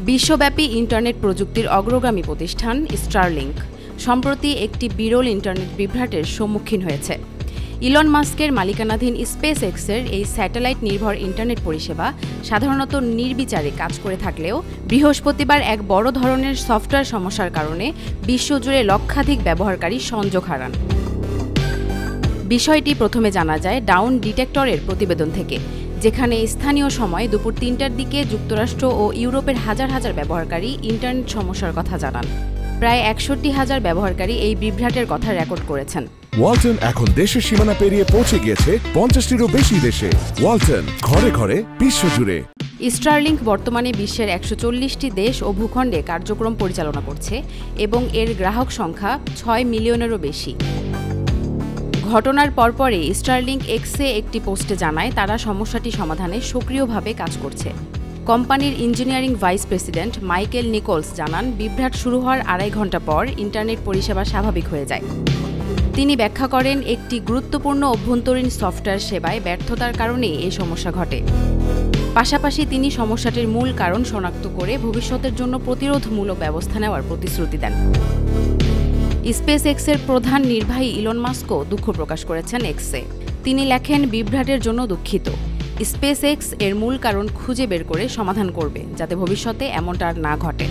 বিশ্বব্যাপী ইন্টারনেট প্রযুক্তির অগ্রগামী প্রতিষ্ঠান স্টারলিংক সম্প্রতি একটি বিরল ইন্টারনেট বিভ্রাটের সম্মুখীন হয়েছে। ইলন মাস্কের মালিকানাধীন স্পেস এক্সের এই স্যাটেলাইট নির্ভর ইন্টারনেট পরিষেবা সাধারণত নির্বিচারে কাজ করে থাকলেও বৃহস্পতিবার এক বড় ধরনের সফটওয়্যার সমস্যার কারণে বিশ্বজুড়ে লক্ষাধিক ব্যবহারকারী সংযোগ হারান। বিষয়টি প্রথমে জানা যায় ডাউন ডিটেক্টরের প্রতিবেদন থেকে, যেখানে স্থানীয় সময় দুপুর ৩টার দিকে যুক্তরাষ্ট্র ও ইউরোপের হাজার হাজার ব্যবহারকারী ইন্টারনেট সমস্যার কথা জানান। প্রায় ৬১,০০০ ব্যবহারকারী এই বিভ্রাটের কথা রেকর্ড করেছেন। ওয়ালটন এখন দেশের সীমানা পেরিয়ে পৌঁছে গিয়েছে ৫০টিরও বেশি দেশে। ওয়ালটন, ঘরে ঘরে, বিশ্বজুড়ে। স্টারলিংক বর্তমানে বিশ্বের ১৪০টি দেশ ও ভূখণ্ডে কার্যক্রম পরিচালনা করছে এবং এর গ্রাহক সংখ্যা ৬ মিলিয়নেরও বেশি। ঘটনার পরপরই স্টারলিংক এক্সে একটি পোস্টে জানায় তারা সমস্যাটি সমাধানে সক্রিয়ভাবে কাজ করছে। কোম্পানির engineering vice president Michael Nicolas জানান, বিভ্রাট শুরু হওয়ার ২.৫ ঘণ্টা পর ইন্টারনেট পরিষেবা স্বাভাবিক হয়ে যায়। তিনি ব্যাখ্যা করেন, একটি গুরুত্বপূর্ণ অভ্যন্তরীণ সফটওয়্যার সেবায় ব্যর্থতার কারণেই এই সমস্যা ঘটে। পাশাপাশি তিনি সমস্যাটির মূল কারণ শনাক্ত করে ভবিষ্যতের জন্য প্রতিরোধমূলক ব্যবস্থা নেওয়ার প্রতিশ্রুতি দেন। স্পেস এক্সের প্রধান নির্বাহী ইলন মাস্কও দুঃখ প্রকাশ করেছেন এক্সে। তিনি লেখেন, বিভ্রাটের জন্য দুঃখিত। স্পেস এক্স এর মূল কারণ খুঁজে বের করে সমাধান করবে, যাতে ভবিষ্যতে এমনটা আর না ঘটে।